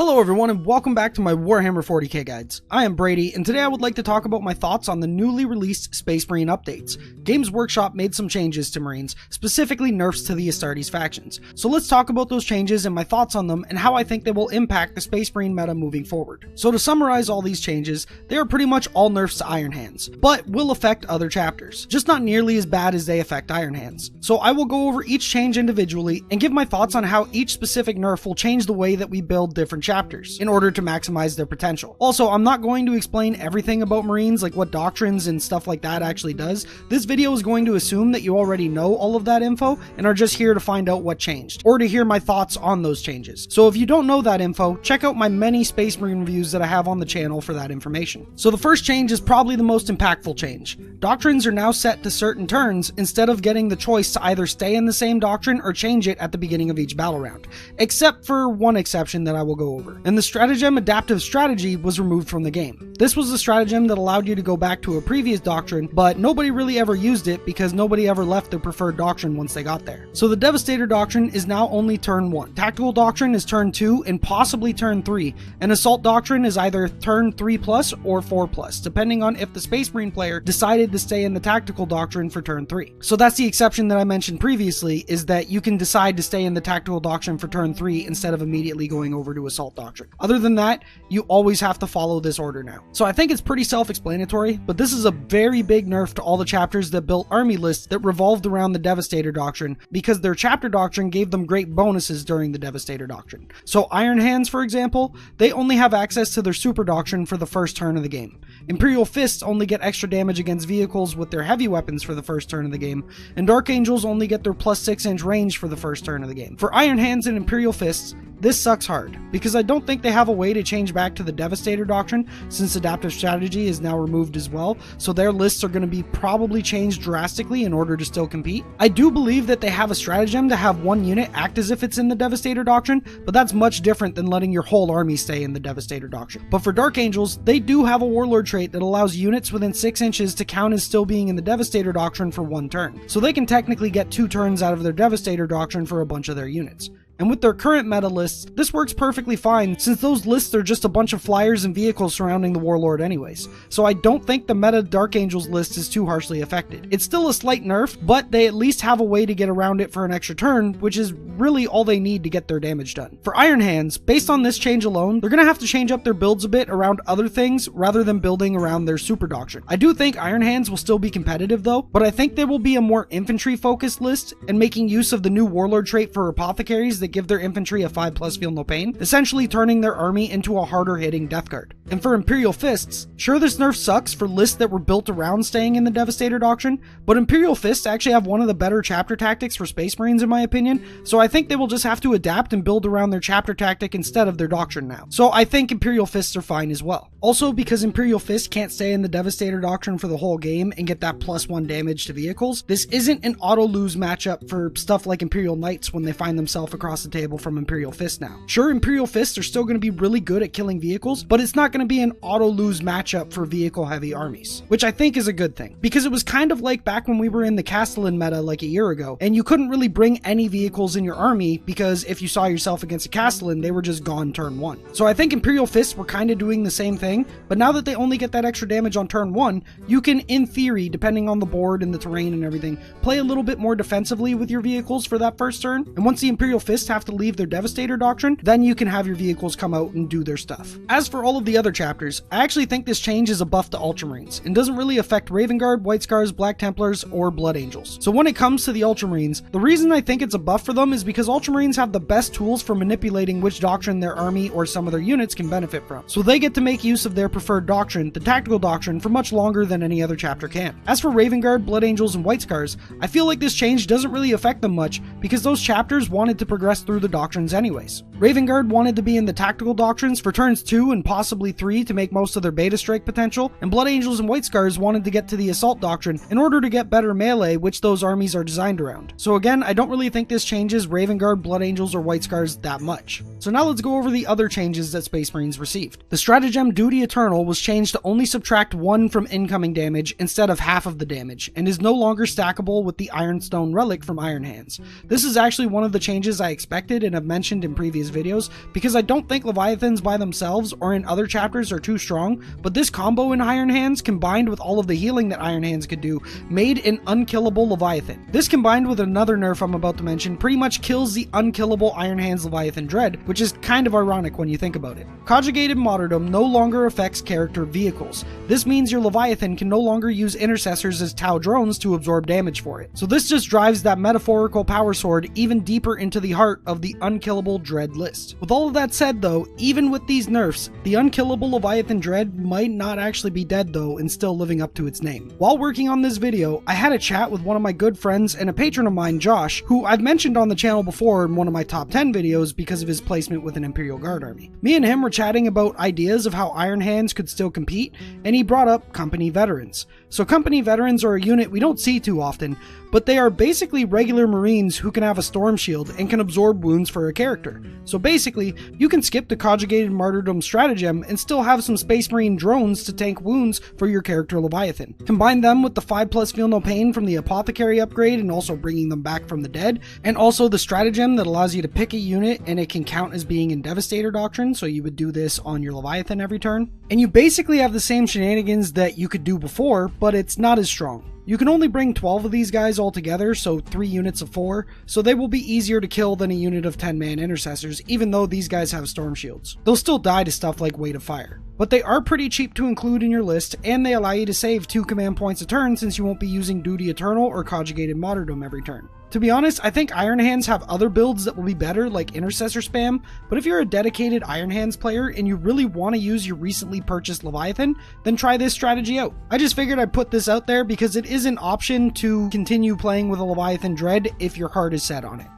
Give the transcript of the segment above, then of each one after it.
Hello everyone and welcome back to my Warhammer 40k guides. I am Brady and today I would like to talk about my thoughts on the newly released Space Marine updates. Games Workshop made some changes to Marines, specifically nerfs to the Astartes factions. So let's talk about those changes and my thoughts on them and how I think they will impact the Space Marine meta moving forward. So to summarize all these changes, they are pretty much all nerfs to Iron Hands, but will affect other chapters, just not nearly as bad as they affect Iron Hands. So I will go over each change individually and give my thoughts on how each specific nerf will change the way that we build different chapters in order to maximize their potential. Also, I'm not going to explain everything about Marines, like what doctrines and stuff like that actually does. This video is going to assume that you already know all of that info and are just here to find out what changed, or to hear my thoughts on those changes. So if you don't know that info, check out my many Space Marine reviews that I have on the channel for that information. So the first change is probably the most impactful change. Doctrines are now set to certain turns instead of getting the choice to either stay in the same doctrine or change it at the beginning of each battle round, except for one exception that I will go over. And the Stratagem adaptive strategy was removed from the game. This was a stratagem that allowed you to go back to a previous doctrine, but nobody really ever used it because nobody ever left their preferred doctrine once they got there. So the Devastator doctrine is now only turn 1. Tactical doctrine is turn 2 and possibly turn 3, and Assault doctrine is either turn 3+ or 4+, depending on if the Space Marine player decided to stay in the Tactical doctrine for turn 3. So that's the exception that I mentioned previously, is that you can decide to stay in the Tactical doctrine for turn 3 instead of immediately going over to Assault doctrine. Other than that, you always have to follow this order now. So I think it's pretty self-explanatory, but this is a very big nerf to all the chapters that built army lists that revolved around the Devastator doctrine, because their chapter doctrine gave them great bonuses during the Devastator doctrine. So Iron Hands, for example, they only have access to their super doctrine for the first turn of the game. Imperial Fists only get extra damage against vehicles with their heavy weapons for the first turn of the game, and Dark Angels only get their plus 6-inch range for the first turn of the game. For Iron Hands and Imperial Fists, this sucks hard, because I don't think they have a way to change back to the Devastator doctrine since adaptive strategy is now removed as well, so their lists are going to be probably changed drastically in order to still compete. I do believe that they have a stratagem to have one unit act as if it's in the Devastator doctrine, but that's much different than letting your whole army stay in the Devastator doctrine. But for Dark Angels, they do have a Warlord trait that allows units within 6 inches to count as still being in the Devastator doctrine for 1 turn, so they can technically get 2 turns out of their Devastator doctrine for a bunch of their units. And with their current meta lists, this works perfectly fine since those lists are just a bunch of flyers and vehicles surrounding the Warlord anyways. So I don't think the meta Dark Angels list is too harshly affected. It's still a slight nerf, but they at least have a way to get around it for an extra turn, which is really all they need to get their damage done. For Iron Hands, based on this change alone, they're gonna have to change up their builds a bit around other things rather than building around their super doctrine. I do think Iron Hands will still be competitive though, but I think there will be a more infantry focused list, and making use of the new Warlord trait for apothecaries that give their infantry a 5+ feel no pain, essentially turning their army into a harder hitting death guard. And for Imperial Fists, sure, this nerf sucks for lists that were built around staying in the Devastator doctrine, but Imperial Fists actually have one of the better chapter tactics for Space Marines in my opinion, so I think they will just have to adapt and build around their chapter tactic instead of their doctrine now. So I think Imperial Fists are fine as well. Also, because Imperial Fist can't stay in the Devastator doctrine for the whole game and get that +1 damage to vehicles, this isn't an auto-lose matchup for stuff like Imperial Knights when they find themselves across the table from Imperial Fist now. Sure, Imperial Fists are still going to be really good at killing vehicles, but it's not going to be an auto-lose matchup for vehicle-heavy armies, which I think is a good thing, because it was kind of like back when we were in the Castellan meta like a year ago, and you couldn't really bring any vehicles in your army because if you saw yourself against a Castellan, they were just gone turn 1. So I think Imperial Fists were kind of doing the same thing, but now that they only get that extra damage on turn 1, you can, in theory, depending on the board and the terrain and everything, play a little bit more defensively with your vehicles for that first turn, and once the Imperial Fists have to leave their Devastator doctrine, then you can have your vehicles come out and do their stuff. As for all of the other chapters, I actually think this change is a buff to Ultramarines, and doesn't really affect Raven Guard, White Scars, Black Templars, or Blood Angels. So when it comes to the Ultramarines, the reason I think it's a buff for them is because Ultramarines have the best tools for manipulating which doctrine their army or some of their units can benefit from. So they get to make use of their preferred doctrine, the Tactical doctrine, for much longer than any other chapter can. As for Raven Guard, Blood Angels, and White Scars, I feel like this change doesn't really affect them much because those chapters wanted to progress through the doctrines anyways. Raven Guard wanted to be in the Tactical doctrines for turns 2 and possibly 3 to make most of their beta strike potential, and Blood Angels and White Scars wanted to get to the Assault doctrine in order to get better melee, which those armies are designed around. So again, I don't really think this changes Raven Guard, Blood Angels, or White Scars that much. So now let's go over the other changes that Space Marines received. The Stratagem Duty Eternal was changed to only subtract 1 from incoming damage instead of half of the damage, and is no longer stackable with the Ironstone Relic from Iron Hands. This is actually one of the changes I expected and have mentioned in previous videos, because I don't think Leviathans by themselves or in other chapters are too strong, but this combo in Iron Hands combined with all of the healing that Iron Hands could do made an unkillable Leviathan. This combined with another nerf I'm about to mention pretty much kills the unkillable Iron Hands Leviathan Dread, which is kind of ironic when you think about it. Conjugated Martyrdom no longer affects character vehicles. This means your Leviathan can no longer use intercessors as Tau drones to absorb damage for it. So this just drives that metaphorical power sword even deeper into the heart of the unkillable Dread list. With all of that said though, even with these nerfs, the unkillable Leviathan Dread might not actually be dead though and still living up to its name. While working on this video, I had a chat with one of my good friends and a patron of mine, Josh, who I've mentioned on the channel before in one of my top 10 videos because of his placement with an Imperial Guard army. Me and him were chatting about ideas of how Iron Hands could still compete, and he brought up company veterans. So company veterans are a unit we don't see too often, but they are basically regular Marines who can have a storm shield and can absorb wounds for a character. So basically, you can skip the Conjugated Martyrdom Stratagem and still have some Space Marine drones to tank wounds for your character Leviathan. Combine them with the 5+ Feel No Pain from the Apothecary upgrade and also bringing them back from the dead, and also the Stratagem that allows you to pick a unit and it can count as being in Devastator Doctrine, so you would do this on your Leviathan every turn. And you basically have the same shenanigans that you could do before, but it's not as strong. You can only bring 12 of these guys all together, so 3 units of 4, so they will be easier to kill than a unit of 10-man intercessors, even though these guys have storm shields. They'll still die to stuff like Weight of Fire. But they are pretty cheap to include in your list, and they allow you to save 2 command points a turn since you won't be using Duty Eternal or Conjugated Martyrdom every turn. To be honest, I think Iron Hands have other builds that will be better, like Intercessor Spam, but if you're a dedicated Iron Hands player and you really want to use your recently purchased Leviathan, then try this strategy out. I just figured I'd put this out there because it is an option to continue playing with a Leviathan Dread if your heart is set on it.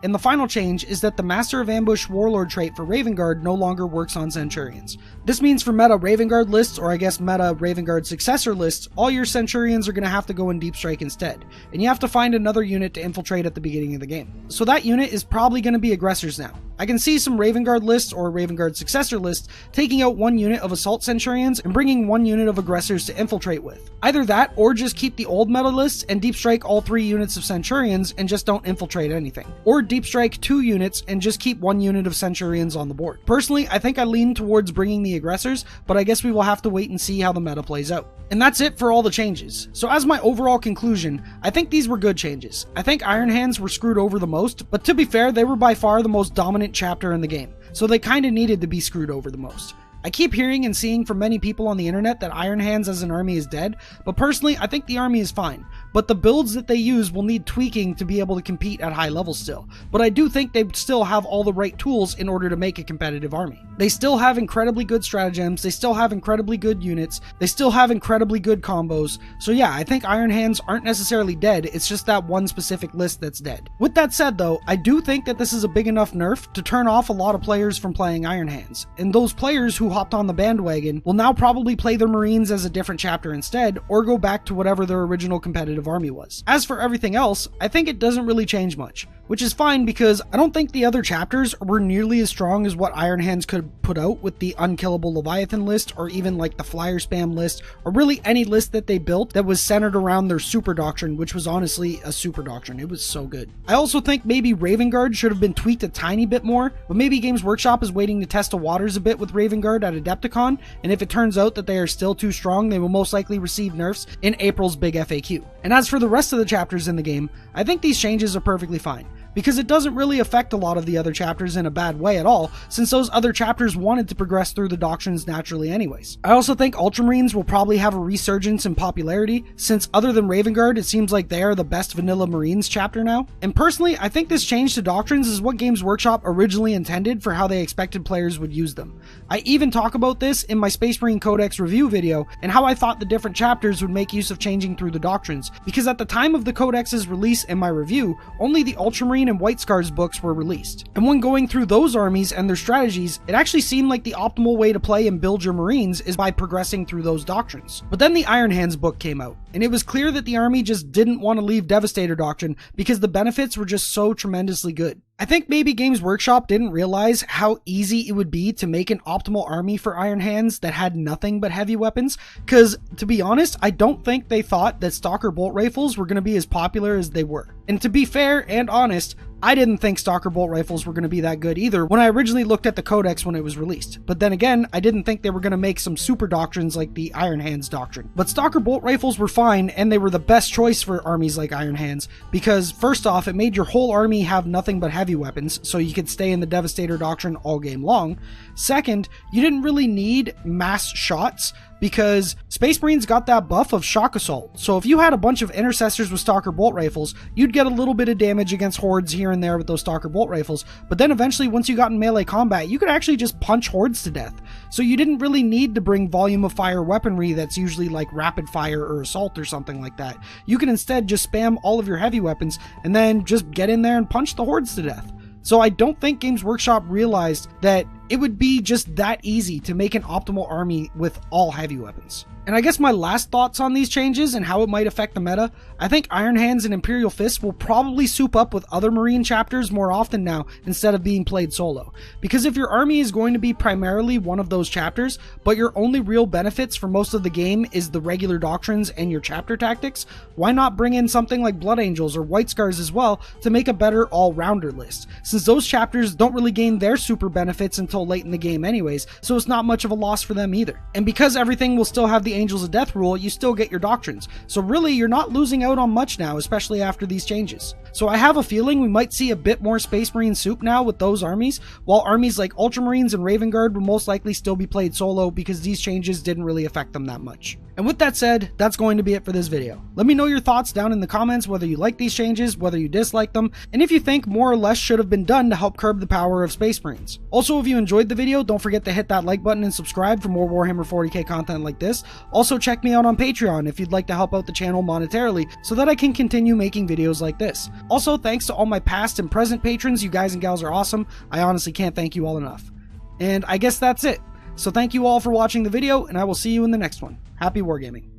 And the final change is that the Master of Ambush Warlord trait for Raven Guard no longer works on Centurions. This means for meta Raven Guard lists, or I guess meta Raven Guard successor lists, all your Centurions are going to have to go in Deep Strike instead, and you have to find another unit to infiltrate at the beginning of the game. So that unit is probably going to be Aggressors now. I can see some Raven Guard lists or Raven Guard successor lists taking out 1 unit of Assault Centurions and bringing 1 unit of Aggressors to infiltrate with. Either that, or just keep the old meta lists and Deep Strike all 3 units of Centurions and just don't infiltrate anything. Or Deep Strike 2 units and just keep 1 unit of Centurions on the board. Personally, I think I lean towards bringing the Aggressors, but I guess we will have to wait and see how the meta plays out. And that's it for all the changes. So as my overall conclusion, I think these were good changes. I think Iron Hands were screwed over the most, but to be fair, they were by far the most dominant chapter in the game, so they kinda needed to be screwed over the most. I keep hearing and seeing from many people on the internet that Iron Hands as an army is dead, but personally I think the army is fine. But the builds that they use will need tweaking to be able to compete at high levels still. But I do think they still have all the right tools in order to make a competitive army. They still have incredibly good stratagems, they still have incredibly good units, they still have incredibly good combos. So yeah, I think Iron Hands aren't necessarily dead, it's just that one specific list that's dead. With that said though, I do think that this is a big enough nerf to turn off a lot of players from playing Iron Hands. And those players who hopped on the bandwagon will now probably play their Marines as a different chapter instead, or go back to whatever their original competitive army was. As for everything else, I think it doesn't really change much, which is fine because I don't think the other chapters were nearly as strong as what Iron Hands could put out with the unkillable Leviathan list, or even like the flyer spam list, or really any list that they built that was centered around their super doctrine, which was honestly a super doctrine. It was so good. I also think maybe Raven Guard should have been tweaked a tiny bit more, but maybe Games Workshop is waiting to test the waters a bit with Raven Guard at Adepticon, and if it turns out that they are still too strong, they will most likely receive nerfs in April's big FAQ. And as for the rest of the chapters in the game, I think these changes are perfectly fine, because it doesn't really affect a lot of the other chapters in a bad way at all, since those other chapters wanted to progress through the doctrines naturally anyways. I also think Ultramarines will probably have a resurgence in popularity, since other than Raven Guard, it seems like they are the best vanilla Marines chapter now. And personally, I think this change to doctrines is what Games Workshop originally intended for how they expected players would use them. I even talk about this in my Space Marine Codex review video, and how I thought the different chapters would make use of changing through the doctrines, because at the time of the Codex's release in my review, only the Ultramarine and White Scars books were released. And when going through those armies and their strategies, it actually seemed like the optimal way to play and build your Marines is by progressing through those doctrines. But then the Iron Hands book came out, and it was clear that the army just didn't want to leave Devastator Doctrine because the benefits were just so tremendously good. I think maybe Games Workshop didn't realize how easy it would be to make an optimal army for Iron Hands that had nothing but heavy weapons, because to be honest, I don't think they thought that Stalker bolt rifles were going to be as popular as they were. And to be fair and honest, I didn't think Stalker bolt rifles were going to be that good either when I originally looked at the codex when it was released. But then again, I didn't think they were going to make some super doctrines like the Iron Hands doctrine. But Stalker bolt rifles were fine, and they were the best choice for armies like Iron Hands, because first off, it made your whole army have nothing but heavy weapons, so you could stay in the Devastator doctrine all game long. Second, you didn't really need mass shots, because Space Marines got that buff of shock assault. So if you had a bunch of intercessors with Stalker bolt rifles, you'd get a little bit of damage against hordes here and there with those Stalker bolt rifles, but then eventually once you got in melee combat, you could actually just punch hordes to death. So you didn't really need to bring volume of fire weaponry that's usually like rapid fire or assault or something like that. You can instead just spam all of your heavy weapons and then just get in there and punch the hordes to death. So I don't think Games Workshop realized that it would be just that easy to make an optimal army with all heavy weapons. And I guess my last thoughts on these changes and how it might affect the meta, I think Iron Hands and Imperial Fists will probably soup up with other Marine chapters more often now instead of being played solo. Because if your army is going to be primarily one of those chapters, but your only real benefits for most of the game is the regular doctrines and your chapter tactics, why not bring in something like Blood Angels or White Scars as well to make a better all-rounder list, since those chapters don't really gain their super benefits until late in the game anyways, so it's not much of a loss for them either. And because everything will still have the Angels of Death rule, you still get your doctrines. So really, you're not losing out on much now, especially after these changes. So I have a feeling we might see a bit more Space Marine soup now with those armies, while armies like Ultramarines and Raven Guard will most likely still be played solo because these changes didn't really affect them that much. And with that said, that's going to be it for this video. Let me know your thoughts down in the comments, whether you like these changes, whether you dislike them, and if you think more or less should have been done to help curb the power of Space Marines. Also, if you enjoyed the video, don't forget to hit that like button and subscribe for more Warhammer 40k content like this. Also, check me out on Patreon if you'd like to help out the channel monetarily so that I can continue making videos like this. Also, thanks to all my past and present patrons, you guys and gals are awesome. I honestly can't thank you all enough. And I guess that's it. So thank you all for watching the video, and I will see you in the next one. Happy wargaming.